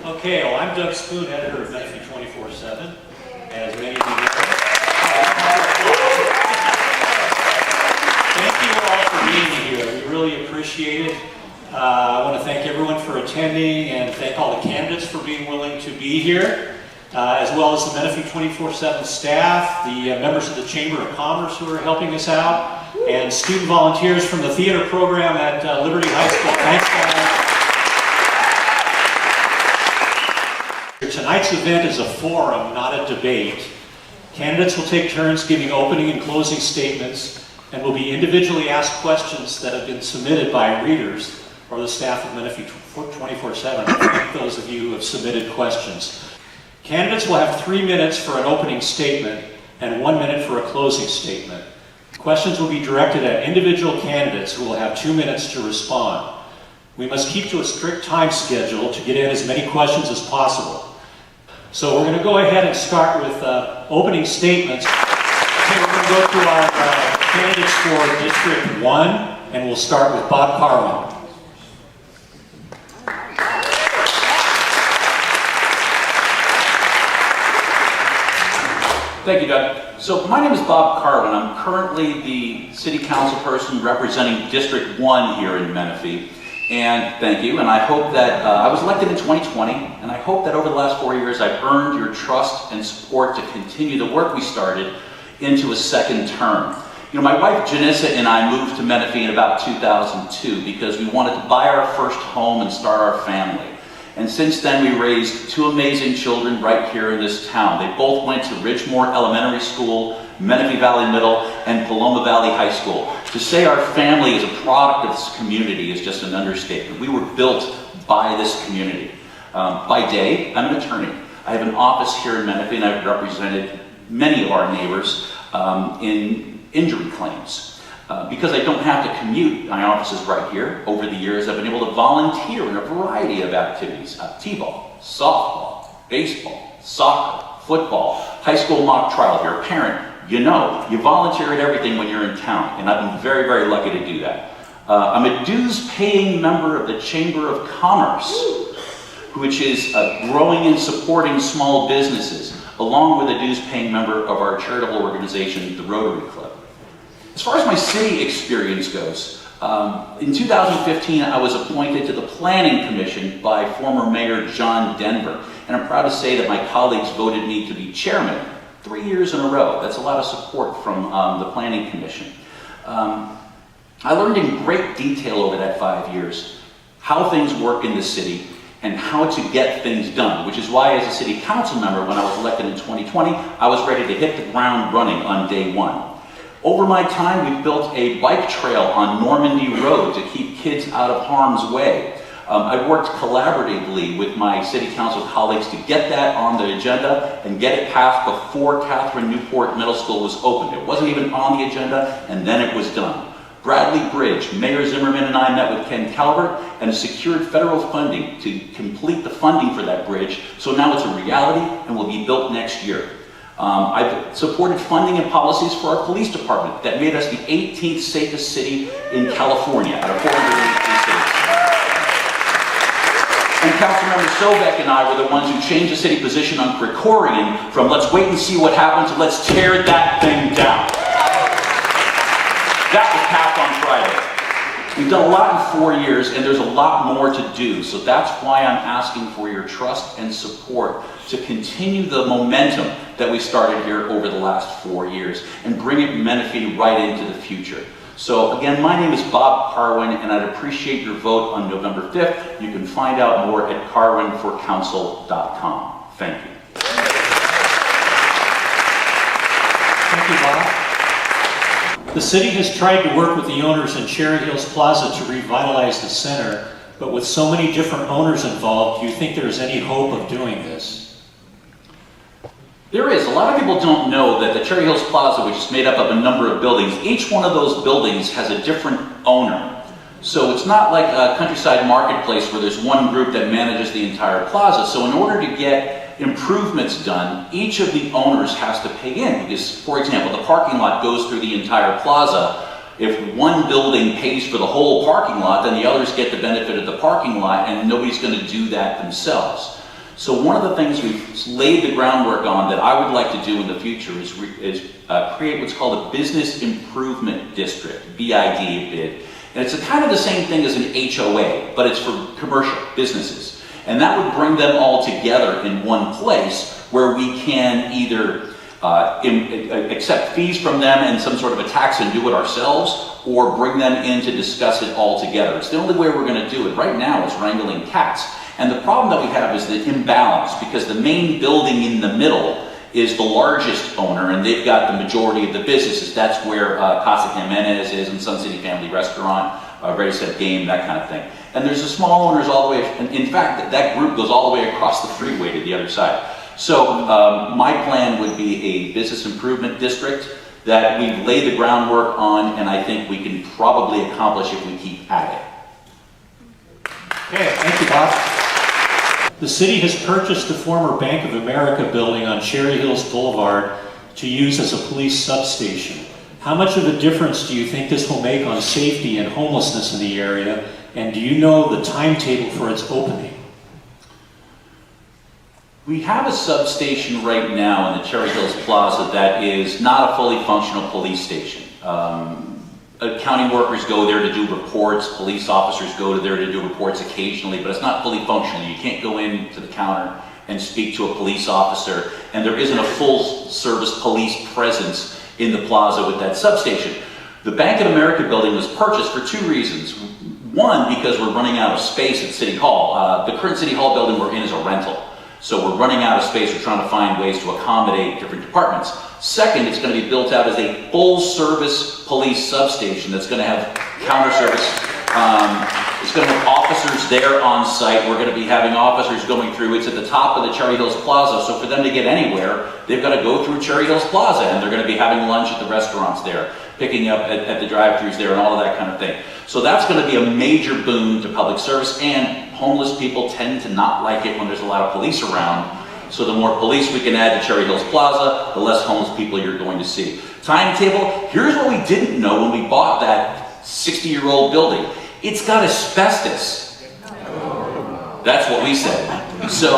Okay, well, I'm Doug Spoon, editor of Menifee 24/7, as many of you know. Thank you all for being here. We really appreciate it. I want to thank everyone for attending and thank all the candidates for being willing to be here, as well as the Menifee 24/7 staff, the members of the Chamber of Commerce who are helping us out, and student volunteers from the theater program at Liberty High School. Thanks, guys. Tonight's event is a forum, not a debate. Candidates will take turns giving opening and closing statements and will be individually asked questions that have been submitted by readers or the staff of Menifee 24/7. I thank those of you who have submitted questions. Candidates will have 3 minutes for an opening statement and 1 minute for a closing statement. Questions will be directed at individual candidates who will have 2 minutes to respond. We must keep to a strict time schedule to get in as many questions as possible. So we're going to go ahead and start with opening statements. Okay, we're going to go through our candidates for District 1, and we'll start with Bob Karwin. Thank you, Doug. So my name is Bob Karwin. I'm currently the city council person representing District 1 here in Menifee. And thank you, and I hope that I was elected in 2020, and I hope that over the last 4 years I've earned your trust and support to continue the work we started into a second term. You know, my wife Janissa and I moved to Menifee in about 2002 because we wanted to buy our first home and start our family. And since then we raised 2 amazing children right here in this town. They both went to Ridgemore Elementary School, Menifee Valley Middle, and Paloma Valley High School. To say our family is a product of this community is just an understatement. We were built by this community. By day, I'm an attorney. I have an office here in Menifee, and I've represented many of our neighbors in injury claims. Because I don't have to commute, my office is right here. Over the years, I've been able to volunteer in a variety of activities. T-ball, softball, baseball, soccer, football, high school mock trial. If you're a parent, you know, you volunteer at everything when you're in town, and I've been very, very lucky to do that. I'm a dues-paying member of the Chamber of Commerce, which is growing and supporting small businesses, along with a dues-paying member of our charitable organization, the Rotary Club. As far as my city experience goes, in 2015, I was appointed to the Planning Commission by former Mayor John Denver, and I'm proud to say that my colleagues voted me to be chairman 3 years in a row. That's a lot of support from the Planning Commission. I learned in great detail over that 5 years how things work in the city and how to get things done, which is why as a city council member, when I was elected in 2020, I was ready to hit the ground running on day one. Over my time, we've built a bike trail on Normandy Road to keep kids out of harm's way. I've worked collaboratively with my city council colleagues to get that on the agenda and get it passed before Catherine Newport Middle School was opened. It wasn't even on the agenda, and then it was done. Bradley Bridge, Mayor Zimmerman and I met with Ken Calvert and secured federal funding to complete the funding for that bridge, so now it's a reality and will be built next year. I've supported funding and policies for our police department that made us the 18th safest city in California out of 483 cities. And Councilmember Sovek and I were the ones who changed the city position on Krikorian from let's wait and see what happens to let's tear that thing down. That was passed on Friday. We've done a lot in 4 years, and there's a lot more to do, so that's why I'm asking for your trust and support to continue the momentum that we started here over the last 4 years and bring it Menifee right into the future. So again, my name is Bob Karwin, and I'd appreciate your vote on November 5th. You can find out more at karwinforcouncil.com. Thank you. Thank you, Bob. The city has tried to work with the owners in Cherry Hills Plaza to revitalize the center, but with so many different owners involved, do you think there's any hope of doing this? There is. A lot of people don't know that the Cherry Hills Plaza, which is made up of a number of buildings, each one of those buildings has a different owner. So it's not like a Countryside Marketplace where there's one group that manages the entire plaza. So in order to get improvements done, each of the owners has to pay in. Because, for example, the parking lot goes through the entire plaza. If one building pays for the whole parking lot, then the others get the benefit of the parking lot, and nobody's going to do that themselves. So one of the things we've laid the groundwork on that I would like to do in the future is create what's called a Business Improvement District, BID. And it's kind of the same thing as an HOA, but it's for commercial businesses. And that would bring them all together in one place where we can either accept fees from them and some sort of a tax and do it ourselves, or bring them in to discuss it all together. It's the only way we're going to do it. Right now it's wrangling cats. And the problem that we have is the imbalance, because the main building in the middle is the largest owner, and they've got the majority of the businesses. That's where Casa Jimenez is, and Sun City Family Restaurant, Ready Set Game, that kind of thing. And there's the small owners all the way, and in fact, that group goes all the way across the freeway to the other side. So my plan would be a business improvement district that we've laid the groundwork on, and I think we can probably accomplish if we keep at it. Okay, thank you, Bob. The city has purchased the former Bank of America building on Cherry Hills Boulevard to use as a police substation. How much of a difference do you think this will make on safety and homelessness in the area, and do you know the timetable for its opening? We have a substation right now in the Cherry Hills Plaza that is not a fully functional police station. County workers go there to do reports, police officers go there to do reports occasionally, but it's not fully functional. You can't go in to the counter and speak to a police officer, and there isn't a full-service police presence in the plaza with that substation. The Bank of America building was purchased for two reasons. One, because we're running out of space at City Hall. The current City Hall building we're in is a rental. So we're running out of space. We're trying to find ways to accommodate different departments. Second, it's going to be built out as a full-service police substation that's going to have counter service. It's going to have officers there on site. We're going to be having officers going through. It's at the top of the Cherry Hills Plaza, so for them to get anywhere, they've got to go through Cherry Hills Plaza, and they're going to be having lunch at the restaurants there, picking up at the drive-thrus there, and all of that kind of thing. So that's going to be a major boon to public service, and homeless people tend to not like it when there's a lot of police around. So the more police we can add to Cherry Hills Plaza, the less homeless people you're going to see. Timetable, here's what we didn't know when we bought that 60-year-old building. It's got asbestos. That's what we said. So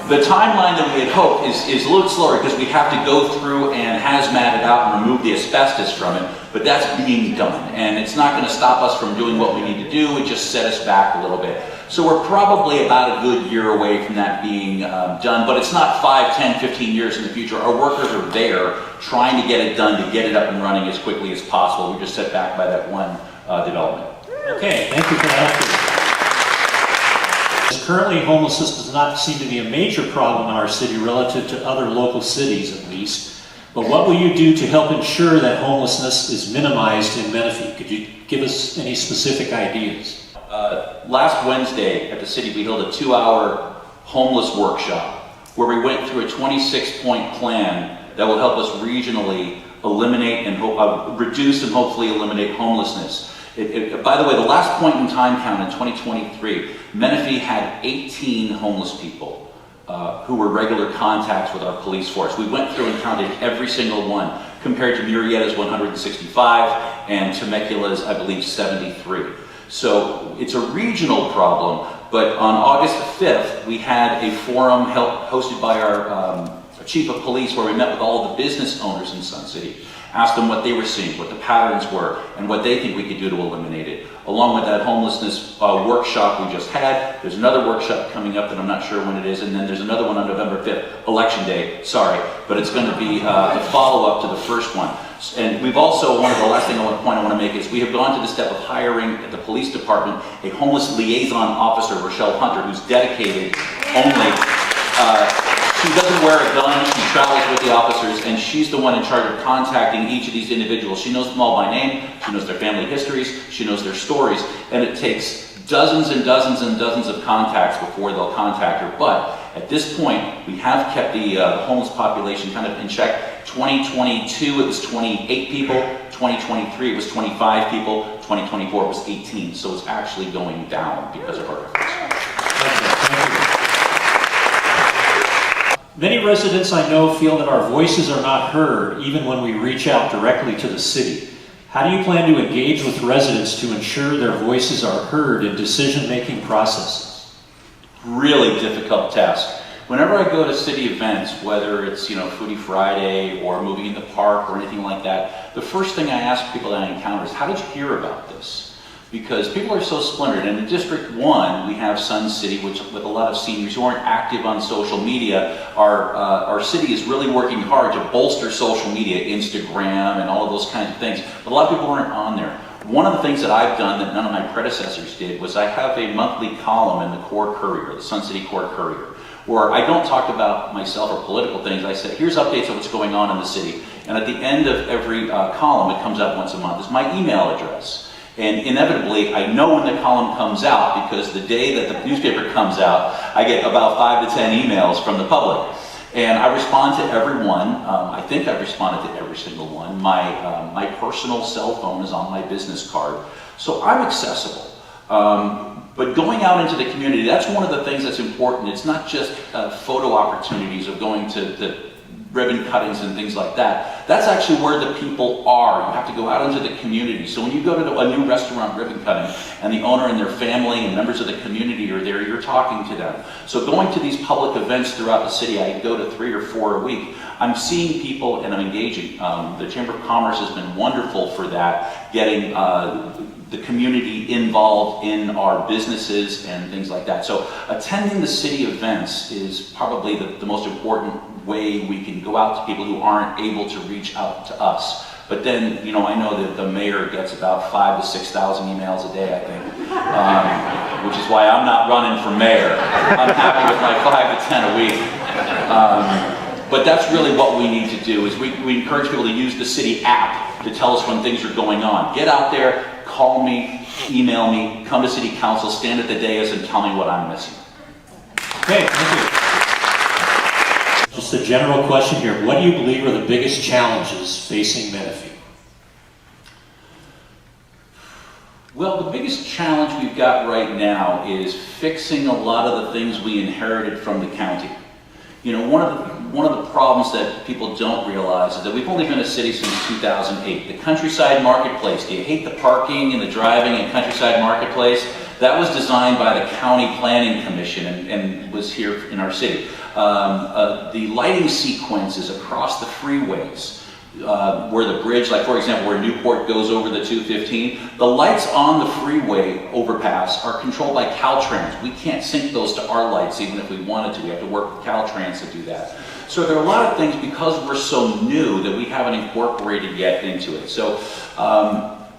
the timeline that we had hoped is a little slower because we have to go through and hazmat it out and remove the asbestos from it, but that's being done. And it's not going to stop us from doing what we need to do. It just set us back a little bit. So we're probably about a good year away from that being done, but it's not 5, 10, 15 years in the future. Our workers are there trying to get it done, to get it up and running as quickly as possible. We're just set back by that one development. Okay, thank you for that. Currently, homelessness does not seem to be a major problem in our city relative to other local cities, at least. But what will you do to help ensure that homelessness is minimized in Menifee? Could you give us any specific ideas? Last Wednesday at the city, we held a 2-hour homeless workshop where we went through a 26-point plan that will help us regionally eliminate and reduce and hopefully eliminate homelessness. By the way, the last point in time count in 2023, Menifee had 18 homeless people who were regular contacts with our police force. We went through and counted every single one, compared to Murrieta's 165 and Temecula's, I believe, 73. So it's a regional problem, but on August 5th, we had a forum hosted by our chief of police where we met with all of the business owners in Sun City, asked them what they were seeing, what the patterns were, and what they think we could do to eliminate it. Along with that homelessness workshop we just had, there's another workshop coming up that I'm not sure when it is, and then there's another one on November 5th, Election Day, sorry, but it's going to be the follow-up to the first one. And we've also, the last thing I want to make is we have gone to the step of hiring at the police department a homeless liaison officer, Rochelle Hunter, who's dedicated only. She doesn't wear a gun, she travels with the officers, and she's the one in charge of contacting each of these individuals. She knows them all by name, she knows their family histories, she knows their stories, and it takes dozens and dozens and dozens of contacts before they'll contact her. But at this point, we have kept the homeless population kind of in check. 2022, it was 28 people. 2023, it was 25 people. 2024, it was 18. So it's actually going down because of our efforts. Thank you. Many residents I know feel that our voices are not heard even when we reach out directly to the city. How do you plan to engage with residents to ensure their voices are heard in decision-making processes? really difficult task. Whenever I go to city events, whether it's, Foodie Friday or moving in the park or anything like that, the first thing I ask people that I encounter is, how did you hear about this? Because people are so splintered. And in District 1, we have Sun City, which with a lot of seniors who aren't active on social media. Our city is really working hard to bolster social media, Instagram and all of those kinds of things. But a lot of people aren't on there. One of the things that I've done that none of my predecessors did was I have a monthly column in the Core Courier, the Sun City Core Courier, where I don't talk about myself or political things. I say, here's updates of what's going on in the city. And at the end of every column, it comes out once a month, is my email address. And inevitably, I know when the column comes out, because the day that the newspaper comes out, I get about 5 to 10 emails from the public. And I respond to everyone. I think I've responded to every single one. My personal cell phone is on my business card. So I'm accessible. But going out into the community, that's one of the things that's important. It's not just photo opportunities of going to the ribbon cuttings and things like that. That's actually where the people are. You have to go out into the community. So when you go to a new restaurant ribbon cutting and the owner and their family and members of the community are there, you're talking to them. So going to these public events throughout the city, I go to 3 or 4 a week, I'm seeing people and I'm engaging. The Chamber of Commerce has been wonderful for that, getting the community involved in our businesses and things like that. So attending the city events is probably the most important way we can go out to people who aren't able to reach out to us. But then, I know that the mayor gets about 5,000 to 6,000 emails a day, I think, which is why I'm not running for mayor. I'm happy with my 5 to 10 a week. But that's really what we need to do, is we encourage people to use the city app to tell us when things are going on. Get out there, call me, email me, come to city council, stand at the dais and tell me what I'm missing. Okay, thank you. Just a general question here. What do you believe are the biggest challenges facing Menifee? Well, the biggest challenge we've got right now is fixing a lot of the things we inherited from the county. One of the problems that people don't realize is that we've only been a city since 2008. The Countryside Marketplace, do you hate the parking and the driving in Countryside Marketplace? That was designed by the County Planning Commission and was here in our city. The lighting sequences across the freeways, where the bridge, like for example, where Newport goes over the 215, the lights on the freeway overpass are controlled by Caltrans. We can't sync those to our lights even if we wanted to. We have to work with Caltrans to do that. So there are a lot of things, because we're so new, that we haven't incorporated yet into it. So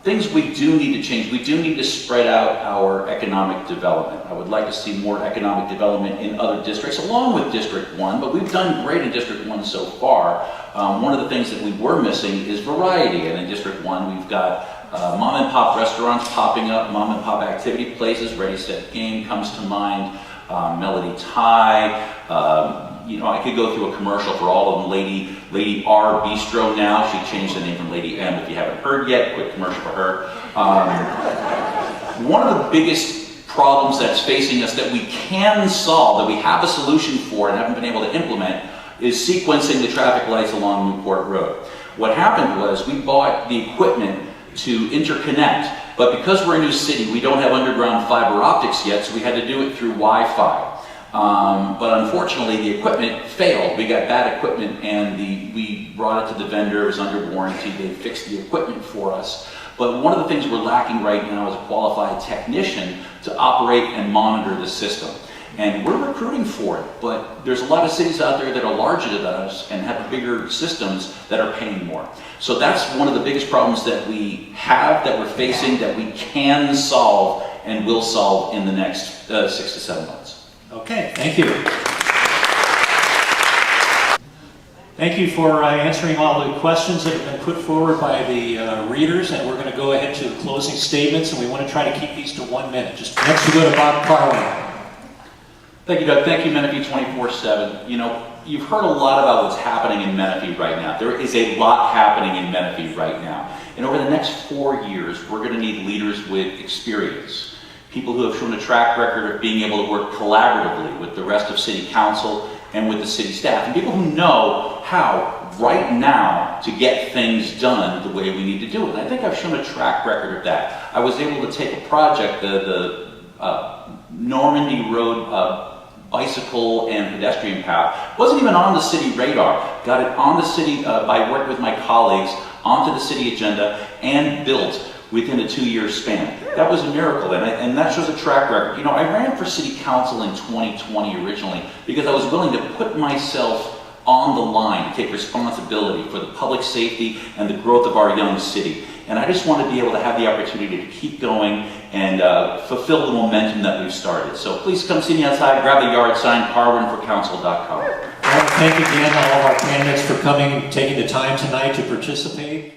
things we do need to change. We do need to spread out our economic development. I would like to see more economic development in other districts, along with District 1, but we've done great in District 1 so far. One of the things that we were missing is variety, and in District 1 we've got mom and pop restaurants popping up, mom and pop activity places. Ready, Set, Game comes to mind, Melody Thai. I could go through a commercial for all of them. Lady R Bistro now. She changed the name from Lady M. If you haven't heard yet, quick commercial for her. One of the biggest problems that's facing us that we can solve, that we have a solution for and haven't been able to implement, is sequencing the traffic lights along Newport Road. What happened was we bought the equipment to interconnect, but because we're a new city, we don't have underground fiber optics yet, so we had to do it through Wi-Fi. But unfortunately, the equipment failed. We got bad equipment, and we brought it to the vendor. It was under warranty. They fixed the equipment for us. But one of the things we're lacking right now is a qualified technician to operate and monitor the system. And we're recruiting for it, but there's a lot of cities out there that are larger than us and have bigger systems that are paying more. So that's one of the biggest problems that we have, that we're facing, that we can solve and will solve in the next 6 to 7 months. Okay, thank you. Thank you for answering all the questions that have been put forward by the readers, and we're going to go ahead to the closing statements, and we want to try to keep these to 1 minute. Just next we go to Bob Karwin. Thank you, Doug. Thank you, Menifee 24/7. You've heard a lot about what's happening in Menifee right now. There is a lot happening in Menifee right now. And over the next 4 years, we're going to need leaders with experience. People who have shown a track record of being able to work collaboratively with the rest of City Council and with the city staff. And people who know how, right now, to get things done the way we need to do it. And I think I've shown a track record of that. I was able to take a project, the Normandy Road bicycle and pedestrian path. Wasn't even on the city radar. Got it on the city by working with my colleagues, onto the city agenda, and built within a 2-year span. That was a miracle, and that shows a track record. You know, I ran for city council in 2020 originally because I was willing to put myself on the line to take responsibility for the public safety and the growth of our young city. And I just want to be able to have the opportunity to keep going and fulfill the momentum that we've started. So please come see me outside, grab the yard sign, karwinforcouncil.com. I want to thank again all of our candidates for coming and taking the time tonight to participate.